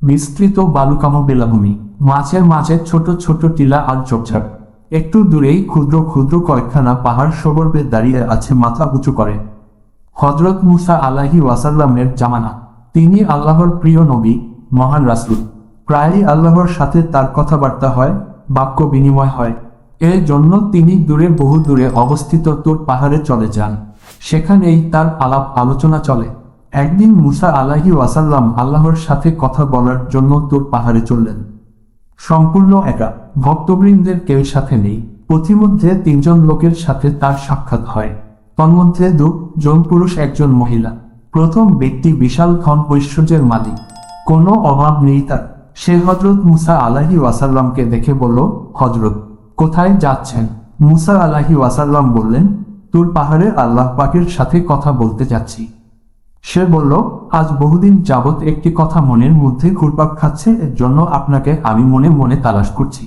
বিস্তৃত বালুকামো বেলাভূমি, মাঝে মাঝে ছোট ছোট টিলা আর ঝোপঝাড়। একটু দূরেই ক্ষুদ্র ক্ষুদ্র কয়েকখানা পাহাড় সগর্বে দাঁড়িয়ে আছে মাথা উঁচু করে। হযরত মুসা আলাইহি ওয়াসাল্লামের জামানা। তিনি আল্লাহর প্রিয় নবী, মহান রাসূল। প্রায়ই আল্লাহর সাথে তার কথাবার্তা হয়, বাক্য বিনিময় হয়। এর জন্য তিনি বহু দূরে অবস্থিত তুর পাহাড়ে চলে যান। সেখানেই তার আলাপ আলোচনা চলে। একদিন মুসা আলাইহি ওয়াসাল্লাম আল্লাহর সাথে কথা বলার জন্য তুর পাহাড়ে চললেন। সম্পূর্ণ একা, ভক্তবৃন্দের কেউ সাথে নেই। পথিমধ্যে তিনজন লোকের সাথে তার সাক্ষাৎ হয়। তন্মধ্যে দুজন পুরুষ, একজন মহিলা। প্রথম ব্যক্তি বিশাল ধন ঐশ্বর্যের মালিক, কোনো অভাব নেই তার। সে হযরত মুসা আলাইহি ওয়াসাল্লামকে দেখে বলল, হযরত, কোথায় যাচ্ছেন? মুসা আলাইহি ওয়াসাল্লাম বললেন, তুর পাহাড়ে আল্লাহ পাকের সাথে কথা বলতে যাচ্ছি। সে বলল, আজ বহুদিন যাবৎ একটি কথা মনের মধ্যে ঘুরপাক খাচ্ছে, এর জন্য আপনাকে আমি মনে মনে তালাশ করছি।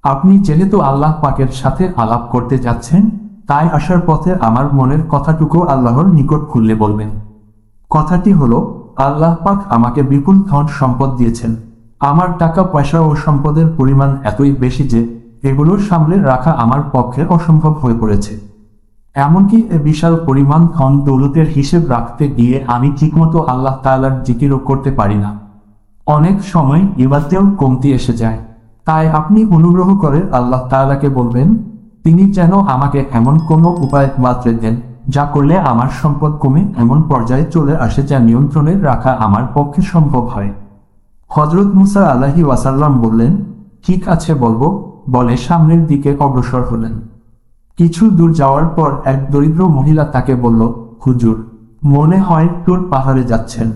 আপনি যেহেতু আল্লাহ পাকের সাথে আলাপ করতে যাচ্ছেন, তাই আসার পথে আমার মনের কথাটুকু আল্লাহর নিকট খুললে বলবেন। কথাটি হলো, আল্লাহ পাক আমাকে বিপুল ধন সম্পদ দিয়েছেন। আমার টাকা পয়সা ও সম্পদের পরিমাণ এতই বেশি যে এগুলো সামলে রাখা আমার পক্ষে অসম্ভব হয়ে পড়েছে। এমনকি এ বিশাল পরিমাণ ধন দৌলতের হিসেব রাখতে গিয়ে আমি ঠিকমতো আল্লাহ তাআলার জিকিরও করতে পারি না। অনেক সময় ইবাদতেও কমতি এসে যায়। তাই আপনি অনুগ্রহ করে আল্লাহ তাআলাকে বলবেন, তিনি যেন আমাকে এমন কোনো উপায় বাতলে দেন, যা করলে আমার সম্পদ কমে এমন পর্যায়ে চলে আসে যা নিয়ন্ত্রণে রাখা আমার পক্ষে সম্ভব হয়। হযরত মুসা আলাইহি ওয়াসাল্লাম বললেন, ঠিক আছে বলবো, বলে সামনের দিকে অগ্রসর হলেন। কিছু দূর যাওয়ার পর এক দরিদ্র মহিলা তাকে বলল, হুজুর, মনে হয় তুর পাহাড়ে যাচ্ছেন।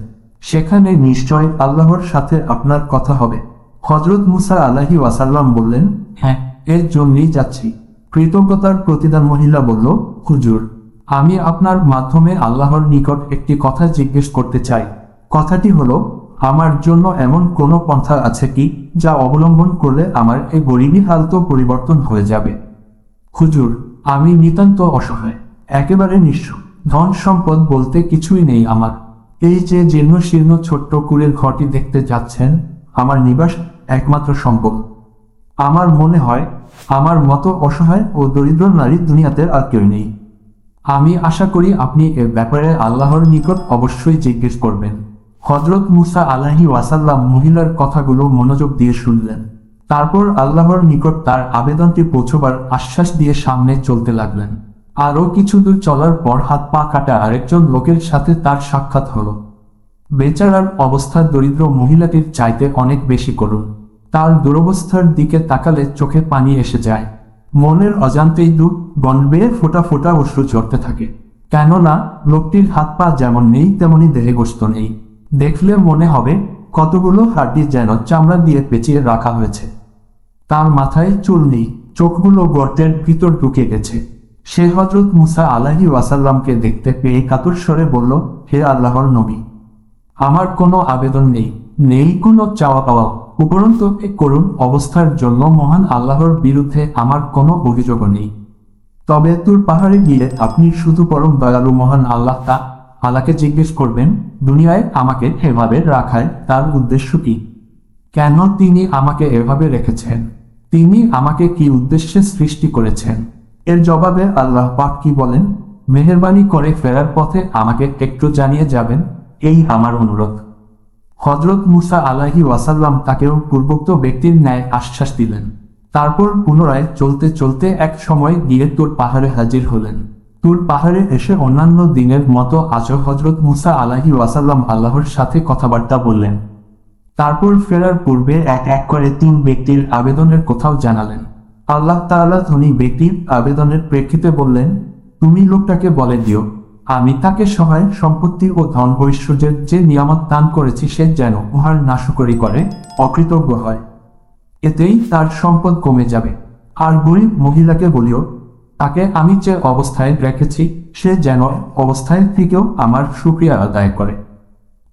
সেখানে নিশ্চয় আল্লাহর সাথে আপনার কথা হবে। হযরত মুসা আলাইহি ওয়াসাল্লাম বললেন, হ্যাঁ, এর জন্যই যাচ্ছি। কৃতজ্ঞতার প্রতিদান মহিলা বলল, হুজুর, আমি আপনার মাধ্যমে আল্লাহর নিকট একটি কথা জিজ্ঞেস করতে চাই। কথাটি হলো, আমার জন্য এমন কোনো পন্থা আছে কি যা অবলম্বন করলে আমার এই গরিবী হালত পরিবর্তন হয়ে যাবে? হুজুর, আমি নিতান্ত অসহায়, একেবারে নিঃস্ব। ধন সম্পদ বলতে কিছুই নেই আমার। এই যে জীর্ণ শীর্ণ ছোট্ট কুড়ের ঘরটি দেখতে যাচ্ছেন, আমার নিবাস একমাত্র সম্বল। আমার মনে হয় আমার মতো অসহায় ও দরিদ্র নারী দুনিয়াতে আর কেউ নেই। আমি আশা করি আপনি এ ব্যাপারে আল্লাহর নিকট অবশ্যই জিজ্ঞেস করবেন। হযরত মুসা আলাইহি ওয়াসাল্লাম মহিলার কথাগুলো মনোযোগ দিয়ে শুনলেন। তারপর আল্লাহর নিকট তার আবেদনটি পৌঁছবার আশ্বাস দিয়ে সামনে চলতে লাগলেন। আরও কিছু দূর চলার পর হাত পা কাটা আরেকজন লোকের সাথে তার সাক্ষাৎ হলো। বেচারার অবস্থা দরিদ্র মহিলাটির চাইতে অনেক বেশি করুণ। তার দুরবস্থার দিকে তাকালে চোখে পানি এসে যায়। মনের অজান্তেই গণ বেয়ে ফোঁটা ফোঁটা অশ্রু ঝরতে থাকে। কেননা লোকটির হাত পা যেমন নেই তেমনি দেহে গোশত নেই। দেখলে মনে হবে কতগুলো হাড্ডি যেন চামড়া দিয়ে পেঁচিয়ে রাখা হয়েছে। তার মাথায় চুল নেই, চোখগুলো গর্তের ভিতর ঢুকে গেছে। সে হযরত মুসা আলাইহি ওয়াসাল্লামকে দেখতে পেয়ে কাতর স্বরে বলল, হে আল্লাহর নবী, আমার কোনো আবেদন নেই, নেই কোনো চাওয়া পাওয়া। উপরন্তু এ করুণ অবস্থার জন্য মহান আল্লাহর বিরুদ্ধে আমার কোনো অভিযোগও নেই। তবে তুর পাহাড়ে গিয়ে আপনি শুধু পরম দয়ালু মহান আল্লাহ তাআলাকে জিজ্ঞেস করবেন, দুনিয়ায় আমাকে এভাবে রাখায় তার উদ্দেশ্য কি? কেন তিনি আমাকে এভাবে রেখেছেন? তিনি আমাকে কি উদ্দেশ্যে সৃষ্টি করেছেন? এর জবাবে আল্লাহ পাক কি বলেন, মেহেরবানি করে ফেরার পথে আমাকে একটু জানিয়ে যাবেন, এই আমার অনুরোধ। হযরত মুসা আলাইহি ওয়াসাল্লাম তাকেও পূর্বোক্ত ব্যক্তির ন্যায় আশ্বাস দিলেন। তারপর পুনরায় চলতে চলতে এক সময় গিয়ে তুর পাহাড়ে হাজির হলেন। তুর পাহাড়ে এসে অন্যান্য দিনের মতো আজও হযরত মুসা আলাইহি ওয়াসাল্লাম আল্লাহর সাথে কথাবার্তা বললেন। তারপর ফেরার পূর্বে এক এক করে 3 ব্যক্তির আবেদনের কথাও জানালেন। আল্লাহ তাআলা ধনী ব্যক্তির আবেদনের প্রেক্ষিতে বললেন, তুমি লোকটাকে বলে দিও, আমি তাকে সহায় সম্পত্তি ও ধন ঐশ্বর্যের যে নিয়ামত দান করেছি সে যেন উহার নাশকরি করে, অকৃতজ্ঞ হয়। এতেই তার সম্পদ কমে যাবে। আর গরিব মহিলাকে বলিও, তাকে আমি যে অবস্থায় রেখেছি সে যেন অবস্থায় থেকেও আমার শুকরিয়া আদায় করে।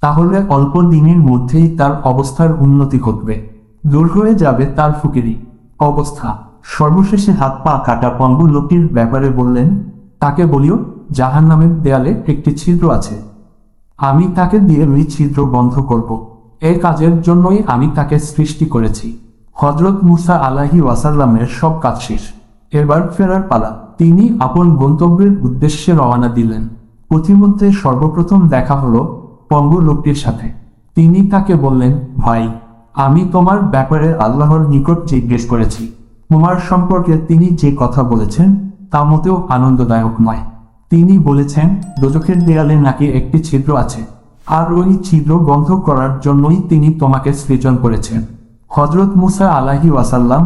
তাহলে অল্প দিনের মধ্যেই তার অবস্থার উন্নতি ঘটবে, দূর হয়ে যাবে তার ফকিরি অবস্থা। সর্বশেষে হাত পা কাটা পঙ্গু লোকটির ব্যাপারে বললেন, তাকে বলিও, জাহান্নামের দেয়ালে একটি ছিদ্র আছে, আমি তাকে দিয়ে ওই ছিদ্র বন্ধ করব। এই কাজের জন্যই আমি তাকে সৃষ্টি করেছি। হযরত মুসা আলাইহি ওয়াসাল্লামের সব কাজ শেষ, এবার ফেরার পালা। তিনি আপন গন্তব্যের উদ্দেশ্যে রওনা দিলেন। পথিমধ্যে সর্বপ্রথম দেখা হলো পঙ্গু লোকটির সাথে। তিনি তাকে বললেন, ভাই, আমি তোমার ব্যাপারে আল্লাহর নিকট জিজ্ঞেস করেছি। তোমার সম্পর্কে তিনি যে কথা বলেছেন তা মোটেও আনন্দদায়ক নয়। তিনি বলেছেন দোজখের দেয়ালে নাকি একটি ছিদ্র আছে, আর ওই ছিদ্র বন্ধ করার জন্যই তিনি তোমাকে সৃজন করেছেন। হযরত মুসা আলাইহি ওয়াসাল্লাম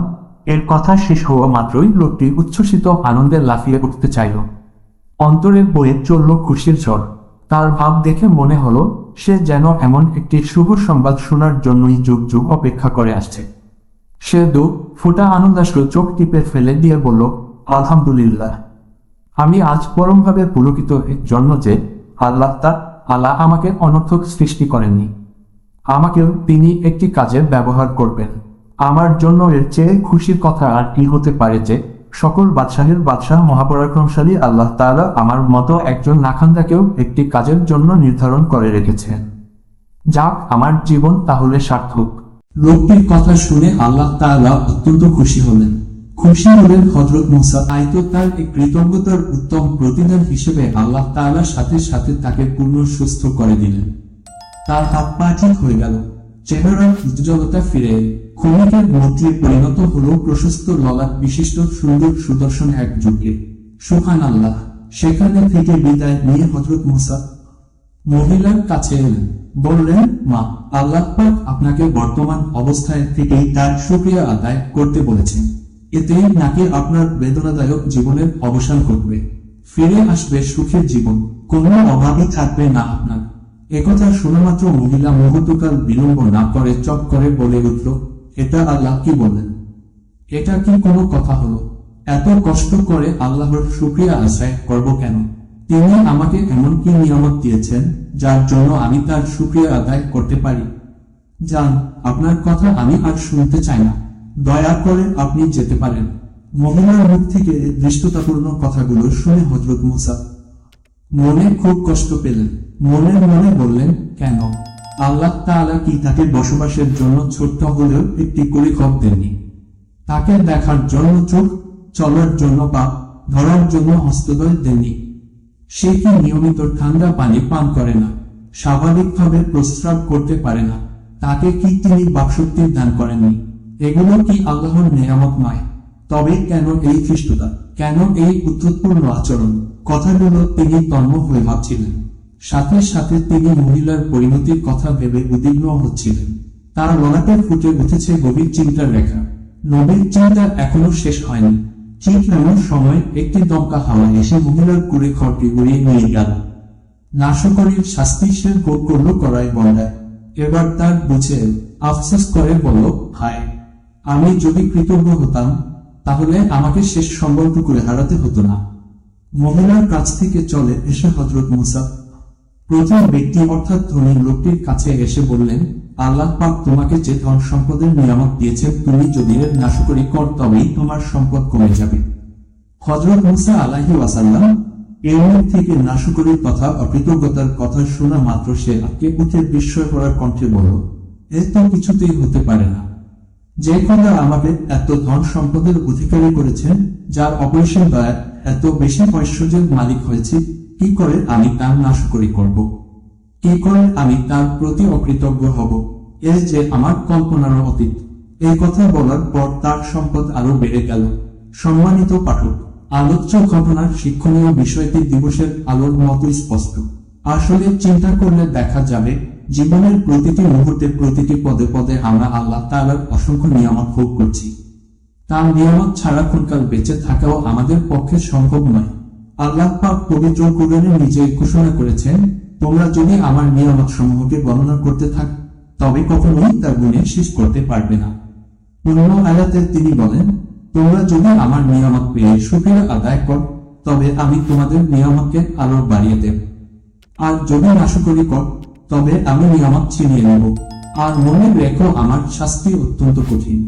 এর কথা শেষ হওয়া মাত্রই লোকটি উচ্ছ্বসিত আনন্দে লাফিয়ে উঠতে চাইল। অন্তরে বয়ে চলল খুশির ঝড়। তার ভাব দেখে মনে হলো সে যেন এমন একটি শুভ সংবাদ শোনার জন্যই যুগ যুগ অপেক্ষা করে আসছে। সে ফোঁটা আনন্দাশ্রু চোখ টিপে ফেলে দিয়ে বলল, আলহামদুলিল্লাহ, আমি আজ পরমভাবে পুলকিত এর জন্য যে আল্লাহ আমাকে অনর্থক সৃষ্টি করেননি। আমাকেও তিনি একটি কাজে ব্যবহার করবেন। আমার জন্য এর চেয়ে খুশির কথা আর কি হতে পারে যে সকল বাদশাহের বাদশাহ মহাপরাক্রমশালী আল্লাহ তাআলা আমার মতো একজন নাখান্দাকেও একটি কাজের জন্য নির্ধারণ করে রেখেছেন। যাক, আমার জীবন তাহলে সার্থক। লোকটির কথা শুনে আল্লাহ তাআলা অত্যন্ত খুশি হলেন। খুশি হলেন হযরত মুসা। তাই তো তার এই কৃতজ্ঞতার উত্তম প্রতিদান হিসেবে আল্লাহ তাআলা সাথে সাথে তাকে পূর্ণ সুস্থ করে দিলেন। তার হাত পা ঠিক হয়ে গেল, চেহারার উজ্জ্বলতা ফিরে এল, ক্ষণিকের মধ্যে পরিণত হল প্রশস্ত ললাট বিশিষ্ট সুন্দর সুদর্শন এক যুগে। সুবহানাল্লাহ। সেখানে থেকে বিদায় নিয়ে হযরত মুসা মহিলার কাছে এলেন, বললেন, মা, আল্লাহ পাক আপনাকে বর্তমান অবস্থায় থেকেই তার শুকরিয়া আদায় করতে বলেছেন। এতেই নাকি আপনার বেদনাদায়ক জীবনের অবসান ঘটবে, ফিরে আসবে সুখের জীবন, কোনো অভাবই থাকবে না আপনার। একথা শোনা মাত্র মহিলা মুহূর্তকাল বিলম্ব না করে চট করে বলে উঠল, এটা আল্লাহ কি বললেন? এটা কি কোনো কথা হলো? এত কষ্ট করে আল্লাহর শুকরিয়া আদায় করব কেন? তিনি আমাকে এমন কি নিয়ামত দিয়েছেন যার জন্য আমি তার শুকরিয়া আদায় করতে পারি? যান, আপনার কথা আমি আর শুনতে চাই না, দয়া করে আপনি যেতে পারেন। মহিলার মুখ থেকে দৃষ্টতাপূর্ণ কথাগুলো শুনে হযরত মুসা মনে খুব কষ্ট পেলেন। মনে মনে বললেন, কেন? আল্লাহ তাআলা কি তাকে বসবাসের জন্য ছোট্ট হলেও একটি করে ঘর দেননি? তাকে দেখার জন্য চোখ, চলার জন্য পা, ধরার জন্য হস্তদ্বয় দেননি? সে কি নিয়মিত ঠান্ডা পানি পান করে না? স্বাভাবিকভাবে প্রস্রাব করতে পারে না? তাকে কি তিনি বাকশক্তির দান করেননি? এগুলো কি আল্লাহর নেয়ামত নয়? তবে কেন এই খ্রিস্টতা, কেন এই উদ্ধতপূর্ণ আচরণ? কথাগুলো তিনি তন্ম হয়ে ভাবছিলেন। সাথে সাথে তিনি মহিলার পরিণতির কথা ভেবে উদ্বিগ্ন হচ্ছিলেন। তার ললাটে ফুটে উঠেছে গভীর চিন্তার রেখা। নবীর চিন্তা এখনো শেষ হয়নি। ঠিক এমন সময় একটি দমকা হাওয়া এসে মহিলার কুড়ে ঘরটি উড়িয়ে নিয়ে গেল। নাশকরীর শাস্তি সে ভোগ করল করায় বন্দায়। এবার তার বুঝে আফসোস করে বলল, হায়, আমি যদি কৃতজ্ঞ হতাম তাহলে আমাকে শেষ সম্বলটুকু হারাতে হতো না। মহিলার কাছ থেকে চলে এসে হযরত মুসা প্রথম ব্যক্তি অর্থাৎ ধনী লোকটির কাছে এসে বললেন, আল্লাহ পাক তোমাকে যে ধন সম্পদের নিয়ামত দিয়েছেন, তুমি যদি এর নাশকরি কর তবেই তোমার সম্পদ কমে যাবে। হযরত মুসা আলাইহি ওয়াসাল্লাম এর মুখ থেকে নাশকরির কথা, অকৃতজ্ঞতার কথা শোনা মাত্র সে আঁতকে উঠে বিস্ময় করার কণ্ঠে বলল, এ তো কিছুতেই হতে পারে না। যে খোদা আমাকে এত ধন সম্পদের অধিকারী করেছেন, যার অপরিসীম দয়া, এত বেশি ঐশ্বর্যের মালিক হয়েছে, কি করে আমি তার নাশকরি করব? কি করে আমি তার প্রতি অকৃতজ্ঞ হব? এর যে আমার কল্পনার অতীত। এই কথা বলার পর তার সম্পদ আরো বেড়ে গেল। সম্মানিত পাঠক, আলোচ্য ঘটনার শিক্ষণীয় বিষয়টি দিবসের আলোর মতো স্পষ্ট। আসলে চিন্তা করলে দেখা যাবে জীবনের প্রতিটি মুহূর্তে, প্রতিটি পদে পদে আমরা আল্লাহ তাআলার অসংখ্য নিয়ামত ভোগ করছি। তার নিয়ামত ছাড়া ক্ষণকাল বেঁচে থাকাও আমাদের পক্ষে সম্ভব নয়। আল্লাহ পাক পবিত্র কুরআনে নিজেই ঘোষণা করেছেন, তোমরা যদি আমার নিয়ামত সমূহকে বর্ণনা করতে থাক তবে কখনোই তা গুণে শেষ করতে পারবে না। অন্য আয়াতে তিনি বলেন, তোমরা যদি আমার নিয়ামত পেয়ে শুকরিয়া আদায় কর তবে আমি তোমাদের নিয়ামতকে আরো বাড়িয়ে দেব, আর যদি নাশকরি কর তবে আমি নিয়ামত ছিনিয়ে নেব। আর মনে রেখো, আমার শাস্তি অত্যন্ত কঠিন।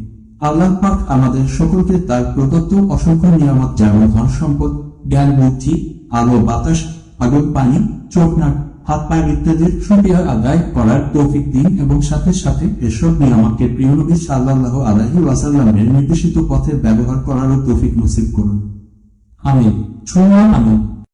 আল্লাহ পাক আমাদের সকলকে তার প্রদত্ত অসংখ্য নিয়ামত, যেমন ধন সম্পদ, জ্ঞান, বুদ্ধি, আলো, বাতাস, আগুন, পানি, চোখ, নাক, হাত পায়ের ইত্যাদির শুকরিয়া আদায় করার তৌফিক দিন এবং সাথে সাথে এসব নিয়ামতকে প্রিয় নবী সাল্লাল্লাহু আলাইহি ওয়াসাল্লামের নির্দেশিত পথে ব্যবহার করারও তৌফিক নসিব করুন। আমিন। আমিন।